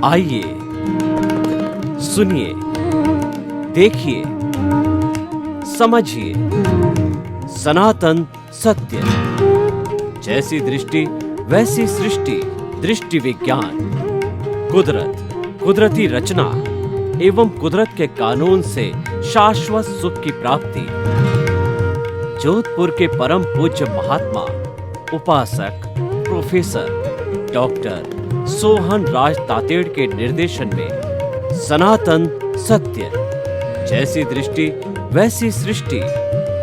आइए, सुनिए, देखिए, समझिए सनातन सत्य। जैसी दृष्टि वैसी सृष्टि, दृष्टि विज्ञान। कुदरत, कुदरती रचना एवं कुदरत के कानून से शाश्वत सुख की प्राप्ति। जोधपुर के परम पूज्य महात्मा उपासक प्रोफेसर डॉक्टर सोहन राज तातेड़ के निर्देशन में सनातन सत्य। जैसी दृष्टि वैसी सृष्टि,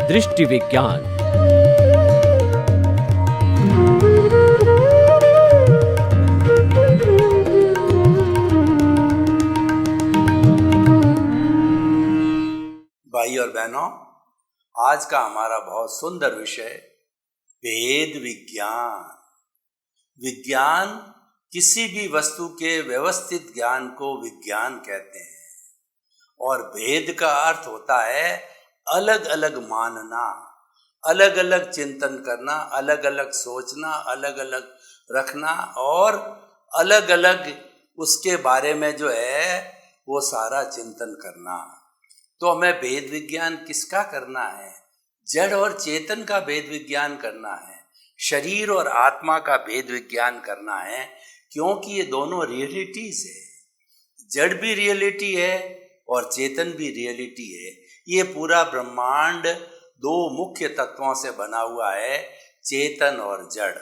दृष्टि विज्ञान। भाई और बहनों, आज का हमारा बहुत सुंदर विषय भेद विज्ञान। विज्ञान किसी भी वस्तु के व्यवस्थित ज्ञान को विज्ञान कहते हैं और भेद का अर्थ होता है अलग अलग मानना, अलग अलग चिंतन करना, अलग अलग सोचना, अलग अलग रखना और अलग अलग उसके बारे में जो है वो सारा चिंतन करना। तो हमें भेद विज्ञान किसका करना है? जड़ और चेतन का भेद विज्ञान करना है, शरीर और आत्मा का भेद विज्ञान करना है, क्योंकि ये दोनों रियलिटीज है। जड़ भी रियलिटी है और चेतन भी रियलिटी है। ये पूरा ब्रह्मांड दो मुख्य तत्वों से बना हुआ है, चेतन और जड़।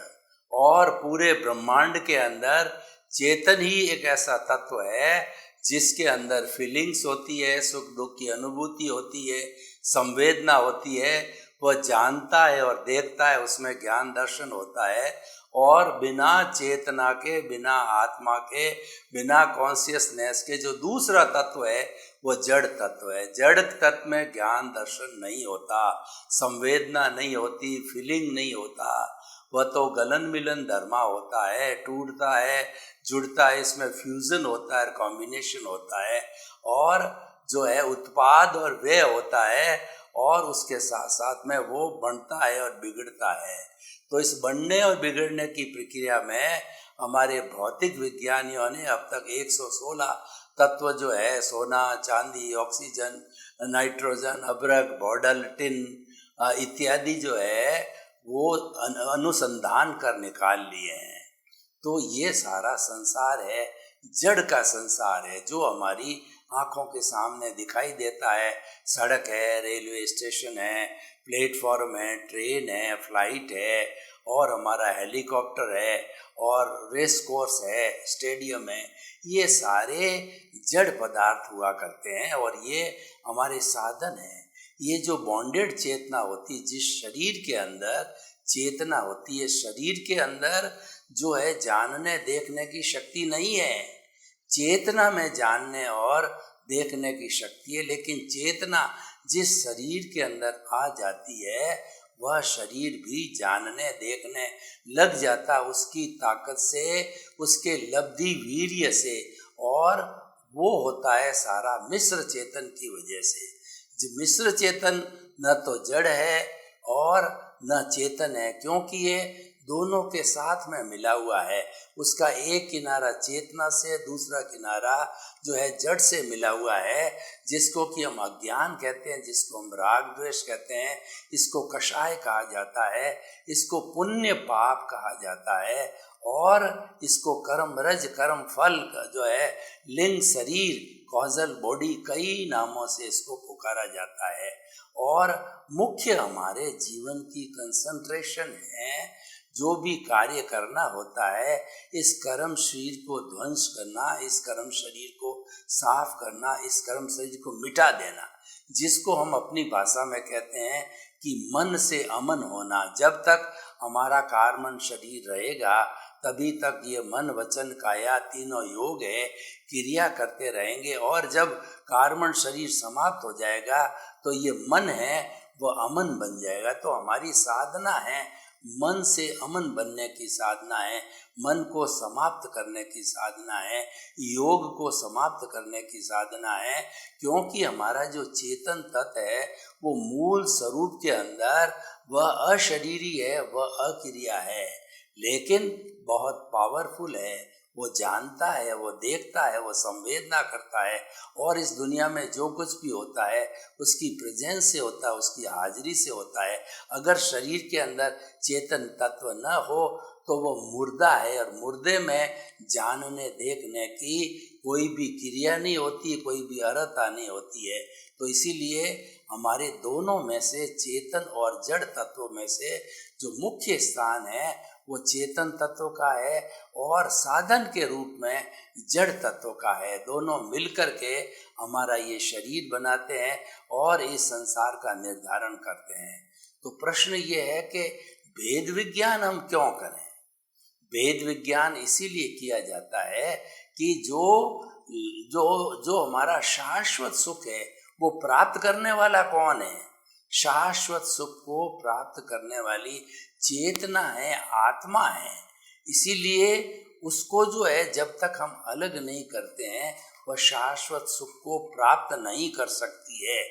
और पूरे ब्रह्मांड के अंदर चेतन ही एक ऐसा तत्व है जिसके अंदर फीलिंग्स होती है, सुख दुख की अनुभूति होती है, संवेदना होती है। वह जानता है और देखता है, उसमें ज्ञान दर्शन होता है। और बिना चेतना के, बिना आत्मा के, बिना कॉन्शियसनेस के जो दूसरा तत्व है वो जड़ तत्व है। जड़ तत्व में ज्ञान दर्शन नहीं होता, संवेदना नहीं होती, फीलिंग नहीं होता। वह तो गलन मिलन धर्मा होता है, टूटता है, जुड़ता है, इसमें फ्यूजन होता है, कॉम्बिनेशन होता है और जो है उत्पाद और व्यय होता है और उसके साथ साथ में वो बढ़ता है और बिगड़ता है। तो इस बढ़ने और बिगड़ने की प्रक्रिया में हमारे भौतिक विज्ञानियों ने अब तक 116 तत्व जो है, सोना, चांदी, ऑक्सीजन, नाइट्रोजन, अभ्रक, बॉडल, टिन इत्यादि जो है वो अनुसंधान कर निकाल लिए हैं। तो ये सारा संसार है, जड़ का संसार है, जो हमारी आँखों के सामने दिखाई देता है। सड़क है, रेलवे स्टेशन है, प्लेटफॉर्म है, ट्रेन है, फ्लाइट है और हमारा हेलीकॉप्टर है और रेस कोर्स है, स्टेडियम है। ये सारे जड़ पदार्थ हुआ करते हैं और ये हमारे साधन हैं। ये जो बॉन्डेड चेतना होती, जिस शरीर के अंदर चेतना होती है, शरीर के अंदर जो है जानने देखने की शक्ति नहीं है। चेतना में जानने और देखने की शक्ति है, लेकिन चेतना जिस शरीर के अंदर आ जाती है वह शरीर भी जानने देखने लग जाता, उसकी ताकत से, उसके लब्धि वीर्य से। और वो होता है सारा मिश्र चेतन की वजह से। जो मिश्र चेतन न तो जड़ है और न चेतन है, क्योंकि ये दोनों के साथ में मिला हुआ है। उसका एक किनारा चेतना से, दूसरा किनारा जो है जड़ से मिला हुआ है, जिसको कि हम अज्ञान कहते हैं, जिसको हम राग द्वेष कहते हैं, इसको कषाय कहा जाता है, इसको पुण्य पाप कहा जाता है और इसको कर्म रज कर्म फल जो है, लिंग शरीर, कॉजल बॉडी, कई नामों से इसको पुकारा जाता है। और मुख्य हमारे जीवन की कंसंट्रेशन है, जो भी कार्य करना होता है, इस कर्म शरीर को ध्वंस करना, इस कर्म शरीर को साफ करना, इस कर्म शरीर को मिटा देना, जिसको हम अपनी भाषा में कहते हैं कि मन से अमन होना। जब तक हमारा कार्मन शरीर रहेगा तभी तक ये मन वचन काया तीनों योग है, क्रिया करते रहेंगे। और जब कार्मन शरीर समाप्त हो जाएगा तो ये मन है वो अमन बन जाएगा। तो हमारी साधना है मन से अमन बनने की साधना है, मन को समाप्त करने की साधना है, योग को समाप्त करने की साधना है। क्योंकि हमारा जो चेतन तत्व है वो मूल स्वरूप के अंदर वह अशरीरी है, वह अक्रिया है, लेकिन बहुत पावरफुल है। वो जानता है, वो देखता है, वो संवेदना करता है, और इस दुनिया में जो कुछ भी होता है उसकी प्रेजेंस से होता है, उसकी हाजिरी से होता है। अगर शरीर के अंदर चेतन तत्व न हो तो वो मुर्दा है, और मुर्दे में जानने देखने की कोई भी क्रिया नहीं होती, कोई भी अर्हता नहीं होती है। तो इसीलिए हमारे दोनों में से, चेतन और जड़ तत्वों में से जो मुख्य स्थान है वो चेतन तत्व का है, और साधन के रूप में जड़ तत्व का है। दोनों मिलकर के हमारा ये शरीर बनाते हैं और इस संसार का निर्धारण करते हैं। तो प्रश्न ये है कि भेद विज्ञान हम क्यों करें? भेद विज्ञान इसीलिए किया जाता है कि जो जो जो हमारा शाश्वत सुख है वो प्राप्त करने वाला कौन है? शाश्वत सुख को प्राप्त करने वाली चेतना है, आत्मा है। इसीलिए उसको जो है जब तक हम अलग नहीं करते हैं वह शाश्वत सुख को प्राप्त नहीं कर सकती है।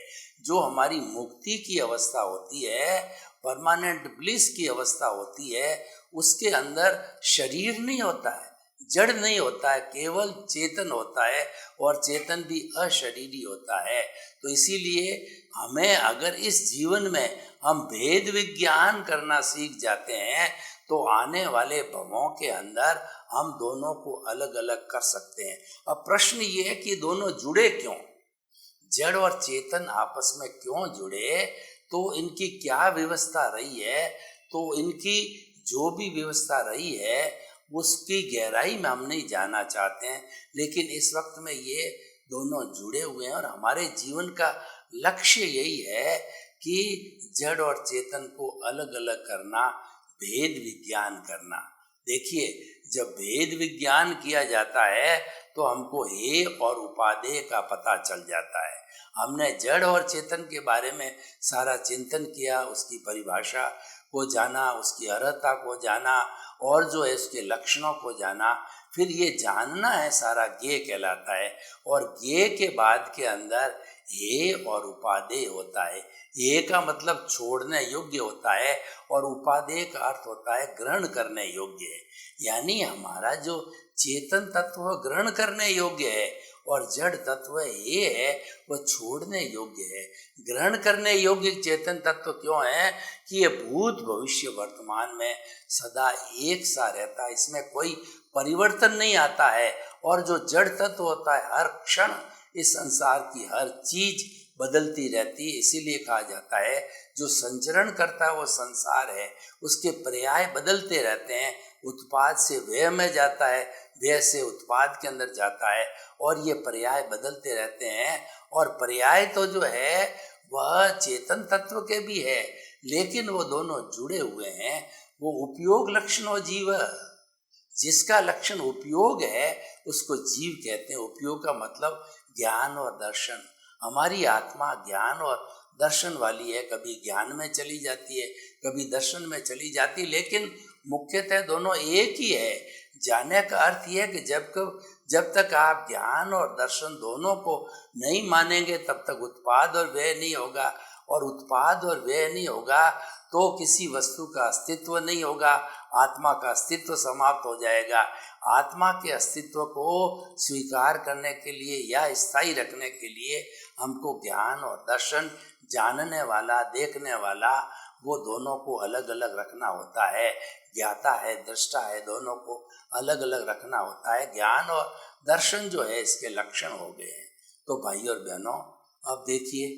जो हमारी मुक्ति की अवस्था होती है, परमानेंट ब्लिस की अवस्था होती है, उसके अंदर शरीर नहीं होता है, जड़ नहीं होता है, केवल चेतन होता है, और चेतन भी अशरीरी होता है। तो इसीलिए हमें अगर इस जीवन में हम भेद विज्ञान करना सीख जाते हैं तो आने वाले भवों के अंदर हम दोनों को अलग अलग कर सकते हैं। अब प्रश्न ये है कि दोनों जुड़े क्यों? जड़ और चेतन आपस में क्यों जुड़े? तो इनकी क्या व्यवस्था रही है? तो इनकी जो भी व्यवस्था रही है उसकी गहराई में हम नहीं जाना चाहते हैं, लेकिन इस वक्त में ये दोनों जुड़े हुए हैं और हमारे जीवन का लक्ष्य यही है कि जड़ और चेतन को अलग अलग करना, भेद विज्ञान करना। देखिए, जब भेद विज्ञान किया जाता है तो हमको हे और उपादेय का पता चल जाता है। हमने जड़ और चेतन के बारे में सारा चिंतन किया, उसकी परिभाषा को जाना, उसकी अर्हता को जाना, और जो है उसके लक्षणों को जाना। फिर ये जानना है सारा ज्ञेय कहलाता है, और ज्ञेय के बाद के अंदर हे और उपादेय होता है। हे का मतलब छोड़ने योग्य होता है, और उपादेय का अर्थ होता है ग्रहण करने योग्य है। यानी हमारा जो चेतन तत्व ग्रहण करने योग्य है, और जड़ तत्व ये है वह छोड़ने योग्य है। ग्रहण करने योग्य चेतन तत्व क्यों है? कि ये भूत भविष्य वर्तमान में सदा एक सा रहता है, इसमें कोई परिवर्तन नहीं आता है। और जो जड़ तत्व होता है हर क्षण इस संसार की हर चीज बदलती रहती है। इसीलिए कहा जाता है जो संचरण करता है वो संसार है, उसके पर्याय बदलते रहते हैं। उत्पाद से व्यय में जाता है, व्यय से उत्पाद के अंदर जाता है, और ये पर्याय बदलते रहते हैं। और पर्याय तो जो है वह चेतन तत्व के भी है, लेकिन वो दोनों जुड़े हुए हैं। वो उपयोग लक्षण और जीव, जिसका लक्षण उपयोग है उसको जीव कहते हैं। उपयोग का मतलब ज्ञान और दर्शन। हमारी आत्मा ज्ञान और दर्शन वाली है, कभी ज्ञान में चली जाती है, कभी दर्शन में चली जाती है, लेकिन मुख्यतः दोनों एक ही है। जानने का अर्थ यह है कि जब तक आप ज्ञान और दर्शन दोनों को नहीं मानेंगे तब तक उत्पाद और व्यय नहीं होगा, और उत्पाद और व्यय नहीं होगा तो किसी वस्तु का अस्तित्व नहीं होगा, आत्मा का अस्तित्व समाप्त हो जाएगा। आत्मा के अस्तित्व को स्वीकार करने के लिए या स्थायी रखने के लिए हमको ज्ञान और दर्शन, जानने वाला, देखने वाला, वो दोनों को अलग अलग रखना होता है। ज्ञाता है, दृष्टा है, दोनों को अलग अलग रखना होता है। ज्ञान और दर्शन जो है इसके लक्षण हो गए हैं। तो भाई और बहनों, अब देखिए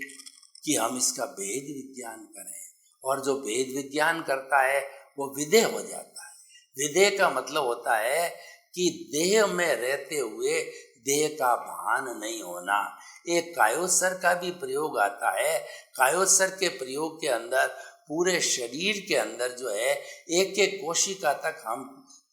कि हम इसका भेद विज्ञान करें, और जो भेद विज्ञान करता है वो विदेह हो जाता है। विदेह का मतलब होता है कि देह में रहते हुए देह का भान नहीं होना। एक कायोत्सर का भी प्रयोग आता है। कायोत्सर के प्रयोग के अंदर पूरे शरीर के अंदर जो है एक एक कोशिका तक हम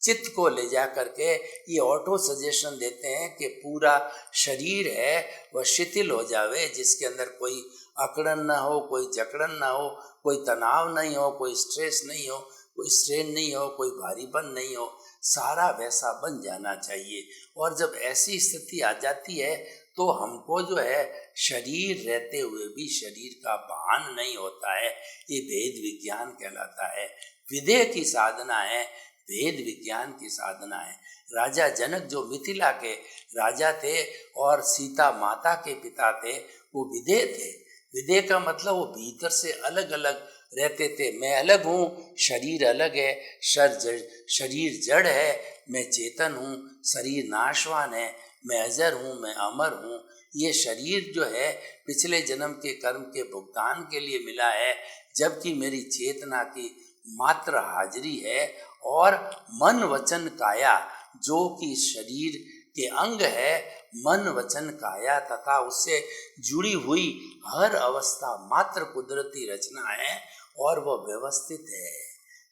चित्त को ले जा करके ये ऑटो सजेशन देते हैं कि पूरा शरीर है वह शिथिल हो जावे, जिसके अंदर कोई अकड़न ना हो, कोई जकड़न ना हो, कोई तनाव नहीं हो, कोई स्ट्रेस नहीं हो, कोई स्ट्रेन नहीं हो, कोई भारीपन नहीं हो, सारा वैसा बन जाना चाहिए। और जब ऐसी स्थिति आ जाती है तो हमको जो है शरीर रहते हुए भी शरीर का भान नहीं होता है। ये भेद विज्ञान कहलाता है। विदेह की साधना है, भेद विज्ञान की साधना है। राजा जनक जो मिथिला के राजा थे और सीता माता के पिता थे, वो विदेह थे। विदेह का मतलब वो भीतर से अलग अलग रहते थे। मैं अलग हूँ, शरीर अलग है, शरीर जड़ है, मैं चेतन हूँ, शरीर नाशवान है, मैं अजर हूँ, मैं अमर हूँ। ये शरीर जो है पिछले जन्म के कर्म के भुगतान के लिए मिला है, जबकि मेरी चेतना की मात्र हाजिरी है। और मन वचन काया जो कि शरीर के अंग है, मन वचन काया तथा उससे जुड़ी हुई हर अवस्था मात्र कुदरती रचना है और वह व्यवस्थित है।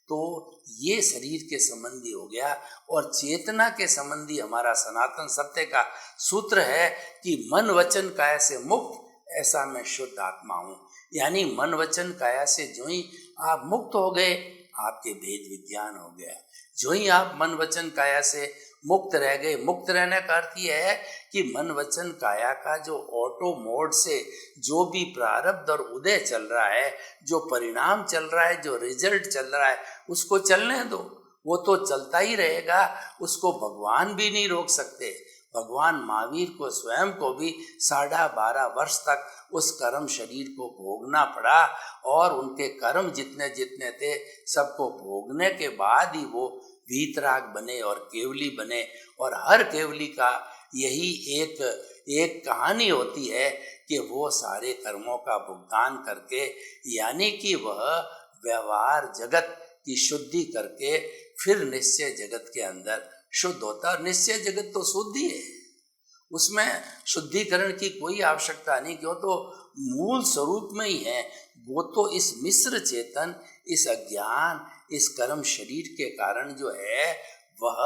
तो ये शरीर के संबंधी हो गया। और चेतना के संबंधी हमारा सनातन सत्य का सूत्र है कि मन वचन काया से मुक्त, ऐसा मैं शुद्ध आत्मा हूँ। यानी मन वचन काया से जो ही आप मुक्त हो गए, आपके भेद विज्ञान हो गया। जो ही आप मन वचन काया से मुक्त रह गए, मुक्त रहने का अर्थ यह है कि मन वचन काया का जो ऑटो मोड से जो भी प्रारब्ध और उदय चल रहा है, जो परिणाम चल रहा है, जो रिजल्ट चल रहा है, उसको चलने दो। वो तो चलता ही रहेगा, उसको भगवान भी नहीं रोक सकते। भगवान महावीर को स्वयं को भी 12.5 वर्ष तक उस कर्म शरीर को भोगना पड़ा और उनके कर्म जितने जितने थे सबको भोगने के बाद ही वो वीतराग बने और केवली बने। और हर केवली का यही एक कहानी होती है कि वो सारे कर्मों का भुगतान करके, यानी कि वह व्यवहार जगत की शुद्धि करके फिर निश्चय जगत के अंदर शुद्ध होता है। निश्चय जगत तो शुद्ध ही है, उसमें शुद्धिकरण की कोई आवश्यकता नहीं, क्यों तो मूल स्वरूप में ही है। वो तो इस मिश्र चेतन, इस अज्ञान, इस कर्म शरीर के कारण जो है वह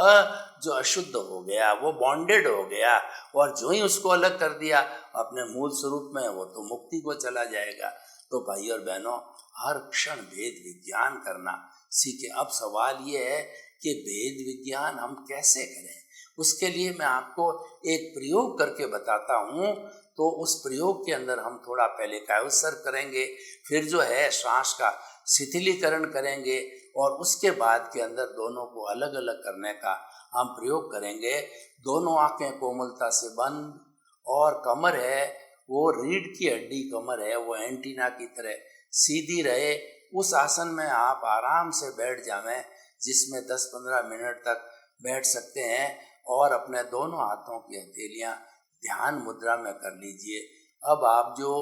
जो अशुद्ध हो गया, वो बॉन्डेड हो गया, और जो ही उसको अलग कर दिया अपने मूल स्वरूप में, वो तो मुक्ति को चला जाएगा। तो भाई और बहनों, हर क्षण भेद विज्ञान करना सीखे। अब सवाल ये है कि भेद विज्ञान हम कैसे करें। उसके लिए मैं आपको एक प्रयोग करके बताता हूँ। तो उस प्रयोग के अंदर हम थोड़ा पहले कायोत्सर्ग करेंगे, फिर जो है श्वास का शिथिलीकरण करेंगे, और उसके बाद के अंदर दोनों को अलग अलग करने का हम प्रयोग करेंगे। दोनों आंखें कोमलता से बंद, और कमर है वो रीढ़ की हड्डी कमर है, वो एंटीना की तरह सीधी रहे। उस आसन में आप आराम से बैठ जावें, जिसमें 10-15 मिनट तक बैठ सकते हैं, और अपने दोनों हाथों की हथेलियां ध्यान मुद्रा में कर लीजिए। अब आप जो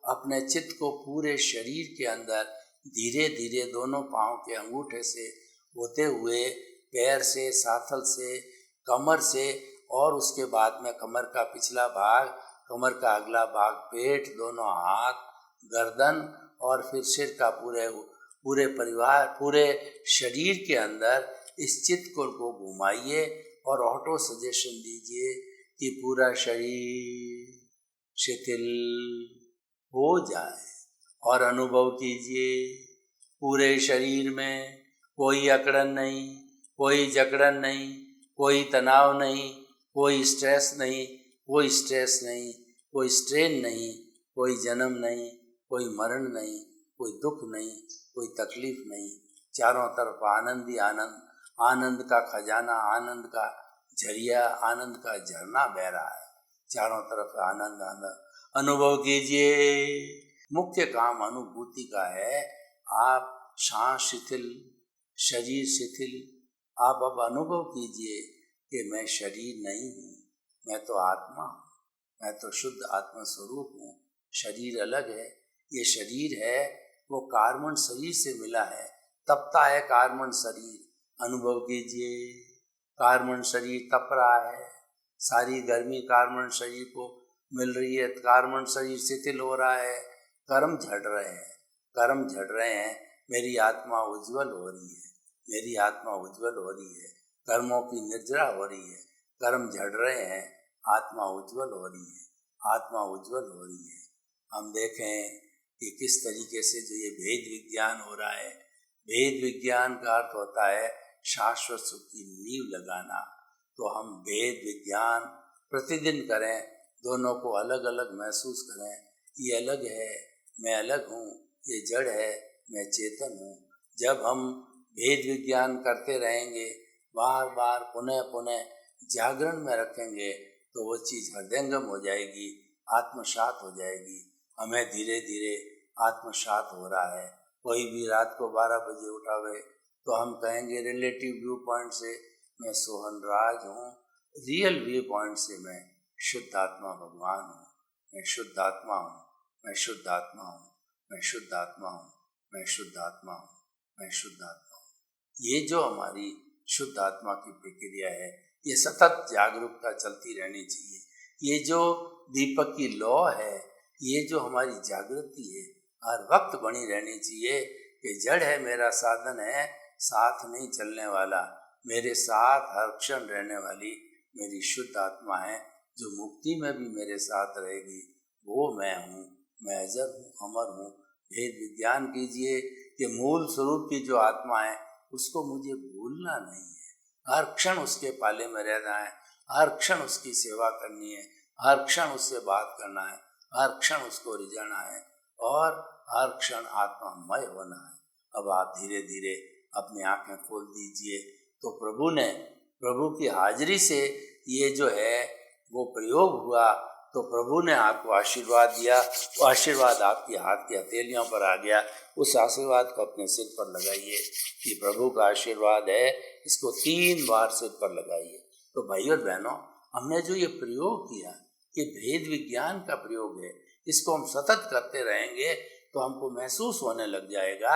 अपने चित्त को पूरे शरीर के अंदर धीरे धीरे दोनों पांव के अंगूठे से होते हुए पैर से, साथल से, कमर से, और उसके बाद में कमर का पिछला भाग, कमर का अगला भाग, पेट, दोनों हाथ, गर्दन, और फिर सिर का पूरे परिवार, पूरे शरीर के अंदर इस चित्त को घुमाइए और ऑटो सजेशन दीजिए कि पूरा शरीर शिथिल हो जाए, और अनुभव कीजिए पूरे शरीर में कोई अकड़न नहीं, कोई जकड़न नहीं, कोई तनाव नहीं, कोई स्ट्रेस नहीं, कोई स्ट्रेस नहीं, कोई स्ट्रेन नहीं, कोई जन्म नहीं, कोई मरण नहीं, कोई दुख नहीं, कोई तकलीफ नहीं। चारों तरफ आनंद ही आनंद, आनंद का खजाना, आनंद का झरिया, आनंद का झरना बह रहा है। चारों तरफ आनंद आनंद अनुभव कीजिए। मुख्य काम अनुभूति का है। आप सांस शिथिल, शरीर शिथिल, आप अब अनुभव कीजिए कि मैं शरीर नहीं हूँ, मैं तो आत्मा हूँ, मैं तो शुद्ध आत्मा स्वरूप हूँ। शरीर अलग है, ये शरीर है वो कार्बन शरीर से मिला है, तपता है कार्बन शरीर। अनुभव कीजिए, कार्बन शरीर तप रहा है, सारी गर्मी कार्बन शरीर को मिल रही है, कार्बन शरीर शिथिल हो रहा है, कर्म झड़ रहे हैं, कर्म झड़ रहे हैं। मेरी आत्मा उज्जवल हो रही है, मेरी आत्मा उज्जवल हो रही है, कर्मों की निर्जरा हो रही है, कर्म झड़ रहे हैं, आत्मा उज्जवल हो रही है, आत्मा उज्जवल हो रही है। हम देखें कि किस तरीके से जो ये भेद विज्ञान हो रहा है, भेद विज्ञान का अर्थ होता है शाश्वत सुख की नींव लगाना। तो हम भेद विज्ञान प्रतिदिन करें, दोनों को अलग अलग महसूस करें। ये अलग है, मैं अलग हूँ, ये जड़ है, मैं चेतन हूँ। जब हम भेद विज्ञान करते रहेंगे, बार बार पुनः पुनः जागरण में रखेंगे, तो वो चीज़ हृदयंगम हो जाएगी, आत्मसात हो जाएगी। हमें धीरे धीरे आत्मसात हो रहा है। कोई भी रात को 12 बजे उठावे तो हम कहेंगे रिलेटिव व्यू पॉइंट से मैं सोहन राज हूँ, रियल व्यू पॉइंट से मैं शुद्ध आत्मा भगवान हूँ, मैं शुद्ध आत्मा हूँ, मैं शुद्ध आत्मा हूँ, मैं शुद्ध आत्मा हूँ, मैं शुद्ध आत्मा हूँ, मैं शुद्ध आत्मा हूँ। ये जो हमारी शुद्ध आत्मा की प्रक्रिया है, ये सतत जागरूकता चलती रहनी चाहिए। ये जो दीपक की लौ है, ये जो हमारी जागृति है, हर वक्त बनी रहनी चाहिए कि जड़ है मेरा साधन है, साथ नहीं चलने वाला, मेरे साथ हर क्षण रहने वाली मेरी शुद्ध आत्मा है, जो मुक्ति में भी मेरे साथ रहेगी। वो मैं हूँ, मैं अजर हूँ, अमर हूँ। भेद विज्ञान कीजिए कि मूल स्वरूप की जो आत्मा है उसको मुझे भूलना नहीं है। हर क्षण उसके पाले में रहना है, हर क्षण उसकी सेवा करनी है, हर क्षण उससे बात करना है, हर क्षण उसको रिझाना है और हर क्षण आत्मामय होना है। अब आप धीरे धीरे अपनी आंखें खोल दीजिए। तो प्रभु की हाजिरी से ये जो है वो प्रयोग हुआ, तो प्रभु ने आपको आशीर्वाद दिया। वो आशीर्वाद आपके हाथ की हथेलियों पर आ गया। उस आशीर्वाद को अपने सिर पर लगाइए कि प्रभु का आशीर्वाद है, इसको 3 बार सिर पर लगाइए। तो भाई और बहनों, हमने जो ये प्रयोग किया, ये भेद विज्ञान का प्रयोग है, इसको हम सतत करते रहेंगे तो हमको महसूस होने लग जाएगा,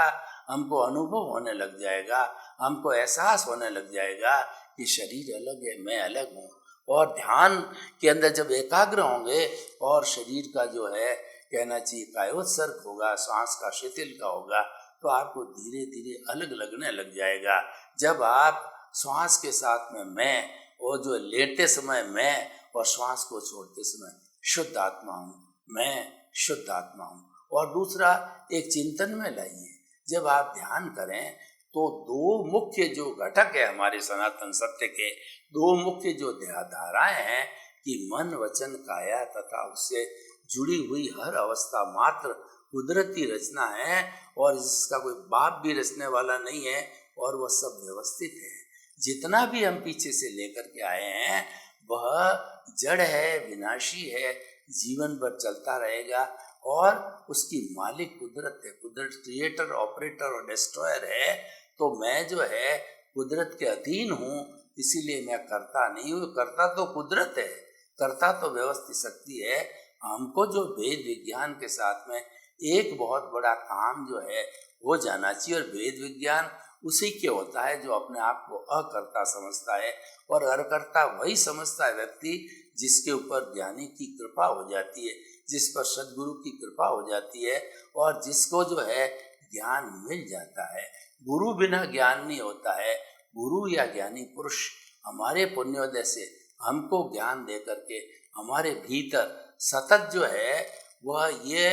हमको अनुभव होने लग जाएगा, हमको एहसास होने लग जाएगा कि शरीर अलग है, मैं अलग हूँ। और ध्यान के अंदर जब एकाग्र होंगे और शरीर का जो है कहना चाहिए कायोत्सर्ग होगा, सांस का शिथिल का होगा, तो आपको धीरे धीरे अलग लगने लग जाएगा। जब आप श्वास के साथ में मैं, और जो लेटे समय मैं, और श्वास को छोड़ते समय शुद्ध आत्मा हूँ, मैं शुद्ध आत्मा हूँ। और दूसरा एक चिंतन में लाइए, जब आप ध्यान करें तो 2 मुख्य जो घटक है हमारे सनातन सत्य के, 2 मुख्य जो धाराएं हैं कि मन वचन काया तथा उससे जुड़ी हुई हर अवस्था मात्र कुदरती रचना है और इसका कोई बाप भी रचने वाला नहीं है और वह सब व्यवस्थित है। जितना भी हम पीछे से लेकर के आए हैं वह जड़ है, विनाशी है, जीवन भर चलता रहेगा और उसकी मालिक कुदरत है। कुदरत क्रिएटर, ऑपरेटर और डिस्ट्रॉयर है। तो मैं जो है कुदरत के अधीन हूँ, इसीलिए मैं करता नहीं हूँ। करता तो कुदरत है, करता तो व्यवस्थित शक्ति है। हमको जो भेद विज्ञान के साथ में एक बहुत बड़ा काम जो है वो जाना चाहिए। और भेद विज्ञान उसी के होता है जो अपने आप को अकर्ता समझता है, और अकर्ता वही समझता है व्यक्ति जिसके ऊपर ज्ञानी की कृपा हो जाती है, जिस पर सद्गुरु की कृपा हो जाती है और जिसको जो है ज्ञान मिल जाता है। गुरु बिना ज्ञान नहीं होता है। गुरु या ज्ञानी पुरुष हमारे पुण्योदय से हमको ज्ञान दे करके हमारे भीतर सतत जो है वह ये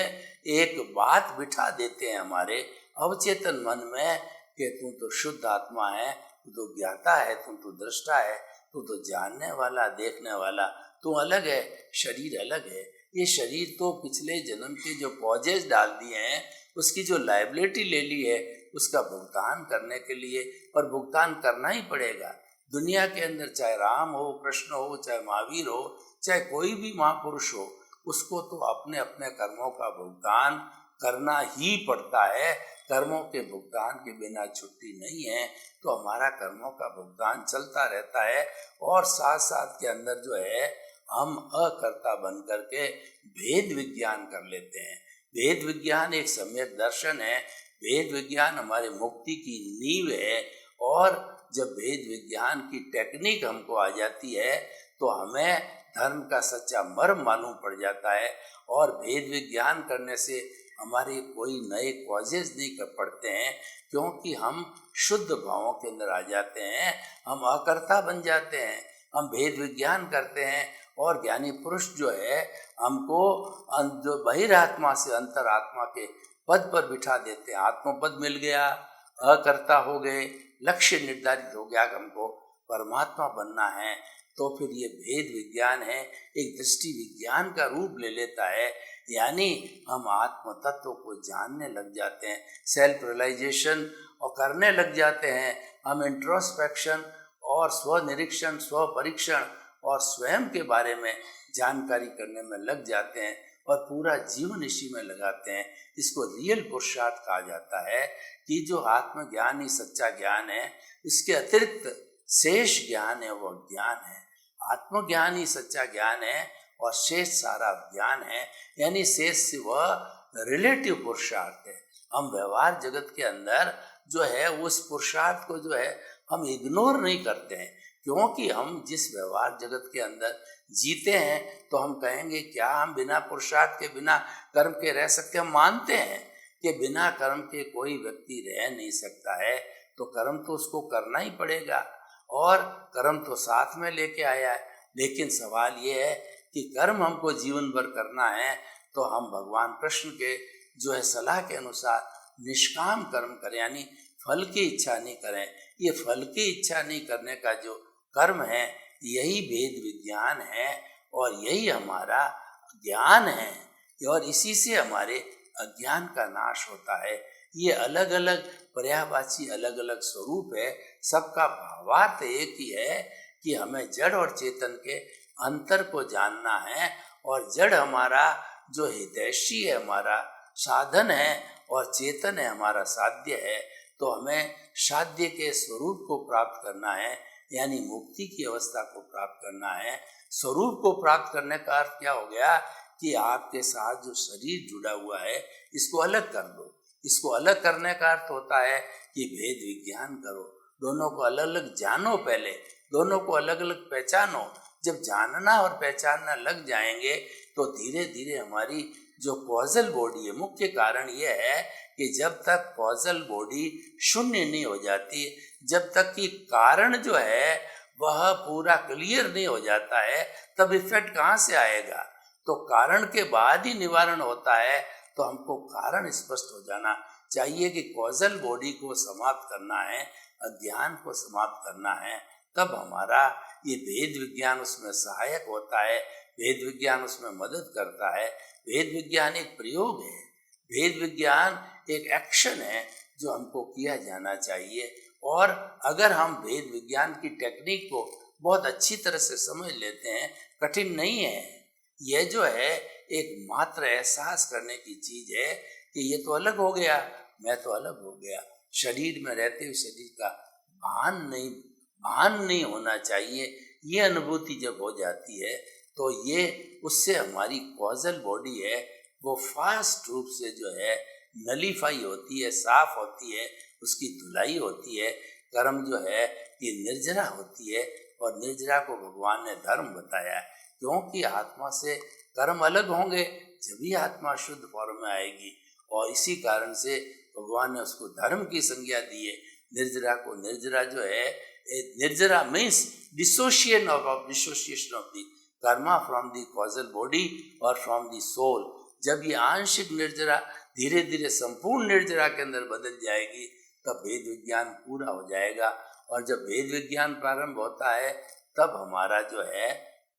एक बात बिठा देते हैं हमारे अवचेतन मन में कि तू तो शुद्ध आत्मा है, तू तो ज्ञाता है, तू तो दृष्टा है, तू तो जानने वाला, देखने वाला, तू अलग है, शरीर अलग है। ये शरीर तो पिछले जन्म के जो पॉजेज डाल दिए हैं उसकी जो लायबिलिटी ले ली है उसका भुगतान करने के लिए, और भुगतान करना ही पड़ेगा। दुनिया के अंदर चाहे राम हो, कृष्ण हो, चाहे महावीर हो, चाहे कोई भी महापुरुष हो, उसको तो अपने अपने कर्मों का भुगतान करना ही पड़ता है। कर्मों के भुगतान के बिना छुट्टी नहीं है। तो हमारा कर्मों का भुगतान चलता रहता है और साथ साथ के अंदर जो है हम अकर्ता बन करके भेद विज्ञान कर लेते हैं। भेद विज्ञान एक सम्यक दर्शन है। भेद विज्ञान हमारे मुक्ति की नींव है। और जब भेद विज्ञान की टेक्निक हमको आ जाती है तो हमें धर्म का सच्चा मर्म मालूम पड़ जाता है। और भेद विज्ञान करने से हमारे कोई नए कॉजेज नहीं कर पड़ते हैं, क्योंकि हम शुद्ध भावों के अंदर आ जाते हैं, हम अकर्ता बन जाते हैं। हम भेद विज्ञान करते हैं और ज्ञानी पुरुष जो है हमको जो बहिरात्मा से अंतरात्मा के पद पर बिठा देते हैं। आत्मपद मिल गया, अकर्ता हो गए, लक्ष्य निर्धारित हो गया कि हमको परमात्मा बनना है, तो फिर ये भेद विज्ञान है, एक दृष्टि विज्ञान का रूप ले लेता है। यानी हम आत्म तत्व को जानने लग जाते हैं, सेल्फ रियलाइजेशन और करने लग जाते हैं। हम इंट्रोस्पेक्शन और स्वनिरीक्षण, स्व परीक्षण और स्वयं के बारे में जानकारी करने में लग जाते हैं और पूरा जीवन इसी में लगाते हैं। इसको रियल पुरुषार्थ कहा जाता है कि जो आत्मज्ञान ही सच्चा ज्ञान है, इसके अतिरिक्त शेष ज्ञान है वो ज्ञान है। आत्मज्ञान ही सच्चा ज्ञान है और शेष सारा ज्ञान है, यानी शेष से वह रिलेटिव पुरुषार्थ है। हम व्यवहार जगत के अंदर जो है उस पुरुषार्थ को जो है हम इग्नोर नहीं करते हैं, क्योंकि हम जिस व्यवहार जगत के अंदर जीते हैं तो हम कहेंगे क्या हम बिना पुरुषार्थ के, बिना कर्म के रह सकते? हम मानते हैं कि बिना कर्म के कोई व्यक्ति रह नहीं सकता है, तो कर्म तो उसको करना ही पड़ेगा और कर्म तो साथ में लेके आया है। लेकिन सवाल ये है कि कर्म हमको जीवन भर करना है तो हम भगवान कृष्ण के जो है सलाह के अनुसार निष्काम कर्म करें, यानी फल की इच्छा नहीं करें। ये फल की इच्छा नहीं करने का जो कर्म है यही भेद विज्ञान है और यही हमारा ज्ञान है और इसी से हमारे अज्ञान का नाश होता है। ये अलग अलग पर्यायवाची अलग अलग स्वरूप है, सबका भावार्थ एक ही है कि हमें जड़ और चेतन के अंतर को जानना है और जड़ हमारा जो हितैषी है, हमारा साधन है और चेतन है हमारा साध्य है। तो हमें साध्य के स्वरूप को प्राप्त करना है, यानी मुक्ति की अवस्था को प्राप्त करना है। स्वरूप को प्राप्त करने का अर्थ क्या हो गया कि आपके साथ जो शरीर जुड़ा हुआ है इसको अलग कर दो। इसको अलग करने का अर्थ होता है कि भेद विज्ञान करो, दोनों को अलग अलग जानो, पहले दोनों को अलग अलग पहचानो। जब जानना और पहचानना लग जाएंगे तो धीरे धीरे हमारी जो कॉजल बॉडी है, मुख्य कारण यह है कि जब तक कॉजल बॉडी शून्य नहीं हो जाती, जब तक कि कारण जो है वह पूरा क्लियर नहीं हो जाता है, तब इफेक्ट कहाँ से आएगा? तो कारण के बाद ही निवारण होता है। तो हमको कारण स्पष्ट हो जाना चाहिए कि कॉजल बॉडी को समाप्त करना है, अज्ञान को समाप्त करना है, तब हमारा ये भेद विज्ञान उसमें सहायक होता है, भेद विज्ञान उसमें मदद करता है। भेद विज्ञान एक प्रयोग है, भेद विज्ञान एक एक्शन है जो हमको किया जाना चाहिए। और अगर हम भेद विज्ञान की टेक्निक को बहुत अच्छी तरह से समझ लेते हैं, कठिन नहीं है, यह जो है एक मात्र एहसास करने की चीज है कि ये तो अलग हो गया, मैं तो अलग हो गया। शरीर में रहते हुए शरीर का भान नहीं होना चाहिए। ये अनुभूति जब हो जाती है तो ये उससे हमारी कॉजल बॉडी है वो फास्ट रूप से जो है नलीफाई होती है, साफ होती है, उसकी धुलाई होती है। कर्म जो है कि निर्जरा होती है और निर्जरा को भगवान ने धर्म बताया है, क्योंकि आत्मा से कर्म अलग होंगे जब ही आत्मा शुद्ध फॉर्म में आएगी। और इसी कारण से भगवान ने उसको धर्म की संज्ञा दी है। निर्जरा को, निर्जरा जो है, निर्जरा means dissociation of the karma from the causal body और फ्रॉम द सोल। जब ये आंशिक निर्जरा धीरे धीरे संपूर्ण निर्जरा के अंदर बदल जाएगी तब भेद विज्ञान पूरा हो जाएगा। और जब भेद विज्ञान प्रारंभ होता है तब हमारा जो है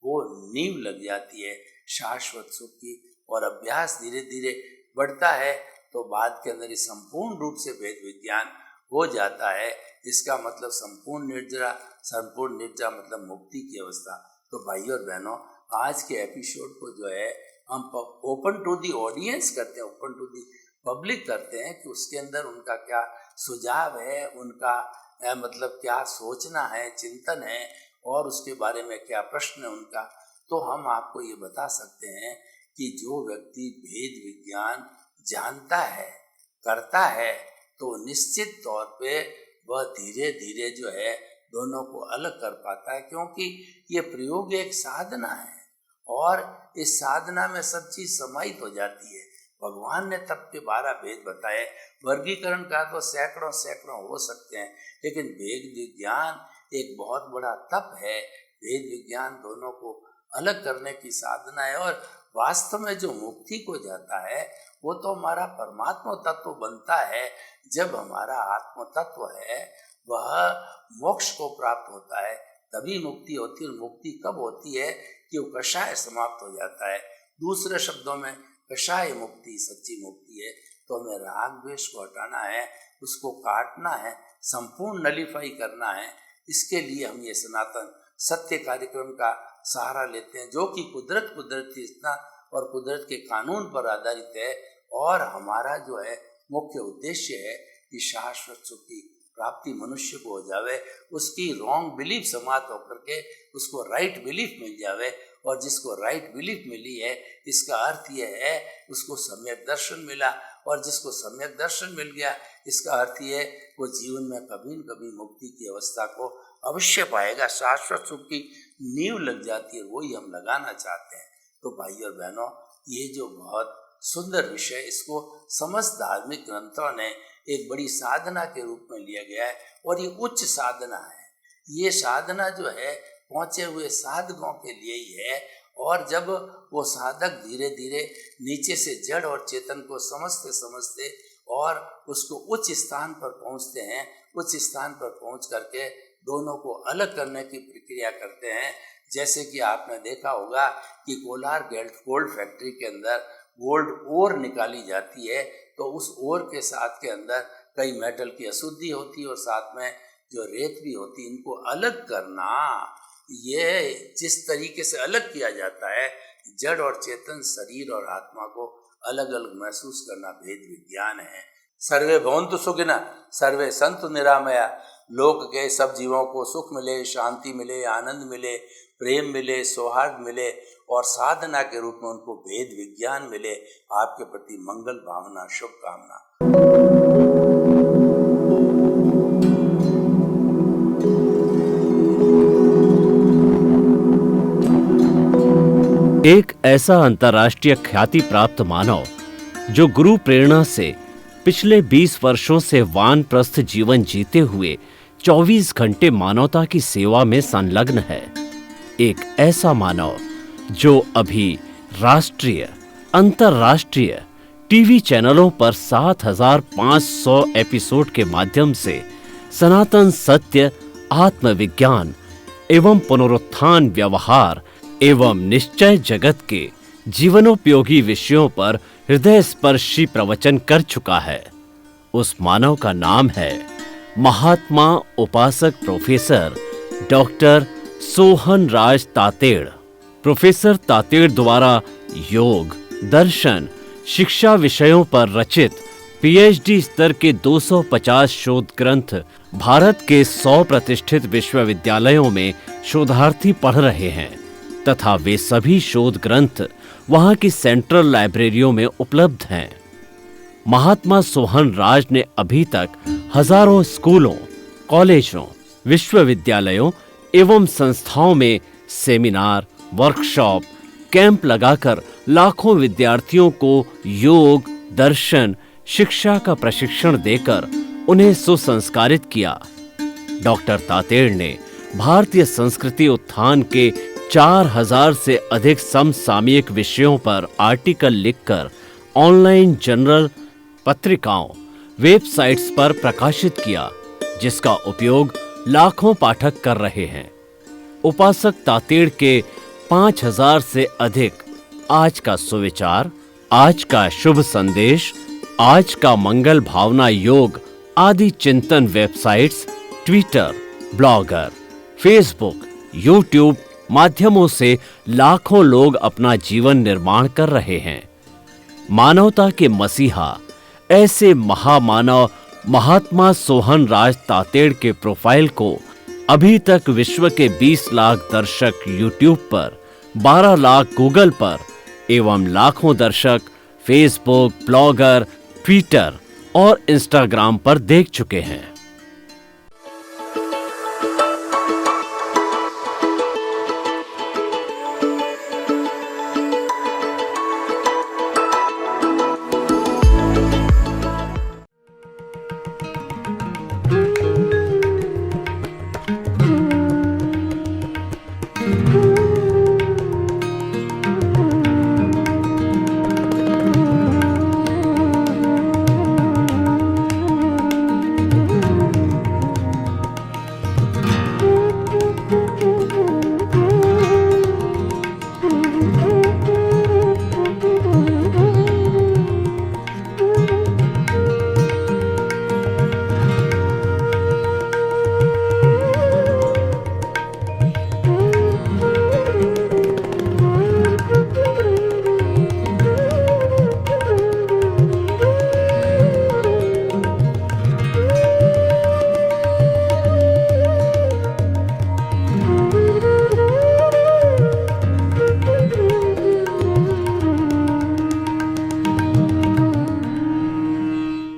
वो नींव लग जाती है शाश्वत सुख की, और अभ्यास धीरे धीरे बढ़ता है तो बाद के अंदर ये संपूर्ण रूप से भेद विज्ञान हो जाता है। इसका मतलब संपूर्ण निर्जरा मतलब मुक्ति की अवस्था। तो भाई और बहनों, आज के एपिसोड को जो है हम ओपन टू दी ऑडियंस करते हैं, ओपन टू दी पब्लिक करते हैं कि उसके अंदर उनका क्या सुझाव है, उनका मतलब क्या सोचना है, चिंतन है और उसके बारे में क्या प्रश्न है उनका। तो हम आपको ये बता सकते हैं कि जो व्यक्ति भेद विज्ञान जानता है, करता है, तो निश्चित तौर पे वह धीरे धीरे जो है दोनों को अलग कर पाता है, क्योंकि ये प्रयोग एक साधना है और इस साधना में सब चीज समाहित हो जाती है। भगवान ने तप के 12 भेद बताए, वर्गीकरण का तो सैकड़ों हो सकते हैं, लेकिन भेद विज्ञान एक बहुत बड़ा तप है। भेद विज्ञान दोनों को अलग करने की साधना है और वास्तव में जो मुक्ति को जाता है वो तो हमारा परमात्मा तत्व बनता है जब हमारा आत्म तत्व है वह मोक्ष को प्राप्त होता है, तभी मुक्ति होती है। और मुक्ति कब होती है कि वो कषाय समाप्त हो जाता है। दूसरे शब्दों में कषाय मुक्ति सच्ची मुक्ति है। तो हमें राग द्वेष को हटाना है, उसको काटना है, संपूर्ण नलीफाई करना है। इसके लिए हम ये सनातन सत्य कार्यक्रम का सहारा लेते हैं, जो कि कुदरती रचना और कुदरत के कानून पर आधारित है। और हमारा जो है मुख्य उद्देश्य है कि शाश्वत सुख की प्राप्ति मनुष्य को हो जावे, उसकी रॉन्ग बिलीफ समाप्त होकर के उसको राइट बिलीफ मिल जावे। और जिसको राइट बिलीफ मिली है इसका अर्थ यह है उसको सम्यक दर्शन मिला, और जिसको सम्यक दर्शन मिल गया इसका अर्थ ये वो जीवन में कभी न कभी मुक्ति की अवस्था को अवश्य पाएगा। शाश्वत सुख की नींव लग जाती है, वही हम लगाना चाहते हैं। तो भाई और बहनों, ये जो बहुत सुंदर विषय, इसको समस्त धार्मिक ग्रंथों ने एक बड़ी साधना के रूप में लिया गया है, और ये उच्च साधना है। ये साधना जो है पहुँचे हुए साधकों के लिए ही है। और जब वो साधक धीरे धीरे नीचे से जड़ और चेतन को समझते समझते और उसको उच्च स्थान पर पहुँचते हैं, उच्च स्थान पर पहुँच करके दोनों को अलग करने की प्रक्रिया करते हैं। जैसे कि आपने देखा होगा कि कोलार गोल्ड फैक्ट्री के अंदर गोल्ड ओर निकाली जाती है, तो उस ओर के साथ के अंदर कई मेटल की अशुद्धि होती है और साथ में जो रेत भी होती है। इनको अलग करना, ये जिस तरीके से अलग किया जाता है, जड़ और चेतन शरीर और आत्मा को अलग अलग महसूस करना भेद विज्ञान है। सर्वे भवन्तु सुखिनः, सर्वे सन्तु निरामया। लोक के सब जीवों को सुख मिले, शांति मिले, आनंद मिले, प्रेम मिले, सौहार्द मिले, और साधना के रूप में उनको भेद विज्ञान मिले। आपके प्रति मंगल भावना, शुभकामना। एक ऐसा अंतर्राष्ट्रीय ख्याति प्राप्त मानव जो गुरु प्रेरणा से पिछले 20 वर्षों से वानप्रस्थ जीवन जीते हुए 24 घंटे मानवता की सेवा में संलग्न है। एक ऐसा मानव जो अभी राष्ट्रीय, अंतर्राष्ट्रीय टीवी चैनलों पर 7,500 एपिसोड के माध्यम से सनातन सत्य, आत्मविज्ञान एवं पुनरुत्थान, व्यवहार एवं निश्चय जगत के जीवनोपयोगी विषयों पर हृदय स्पर्शी प्रवचन कर चुका है। उस मानव का नाम है महात्मा उपासक प्रोफेसर डॉक्टर सोहन राज तातेड़। प्रोफेसर तातेड़ द्वारा योग, दर्शन, शिक्षा विषयों पर रचित पीएचडी स्तर के 250 शोध ग्रंथ भारत के 100 प्रतिष्ठित विश्वविद्यालयों में शोधार्थी पढ़ रहे हैं तथा वे सभी शोध ग्रंथ वहां की सेंट्रल लाइब्रेरियों में उपलब्ध हैं। महात्मा सोहन राज ने अभी तक हजारों स्कूलों, कॉलेजों, विश्वविद्यालयों एवं संस्थाओं में सेमिनार, वर्कशॉप, कैंप लगाकर लाखों विद्यार्थियों को योग, दर्शन, शिक्षा का प्रशिक्षण देकर उन्हें सुसंस्कारित किया। डॉक्टर तातेड़ ने भारतीय संस्कृति उत्थान के 4000 से अधिक समसामयिक विषयों पर आर्टिकल लिखकर ऑनलाइन जर्नल, पत्रिकाओं, वेबसाइट्स पर प्रकाशित किया, जिसका उपयोग लाखों पाठक कर रहे हैं। उपासक तातेड़ के 5000 से अधिक आज का सुविचार, आज का शुभ संदेश, आज का मंगल भावना योग आदि चिंतन websites, Twitter, blogger, Facebook, YouTube माध्यमों से लाखों लोग अपना जीवन निर्माण कर रहे हैं। मानवता के मसीहा ऐसे महामानव महात्मा सोहन राज तातेड़ के प्रोफाइल को अभी तक विश्व के 20 लाख दर्शक यूट्यूब पर, 12 लाख गूगल पर एवं लाखों दर्शक फेसबुक, ब्लॉगर, ट्विटर और इंस्टाग्राम पर देख चुके हैं।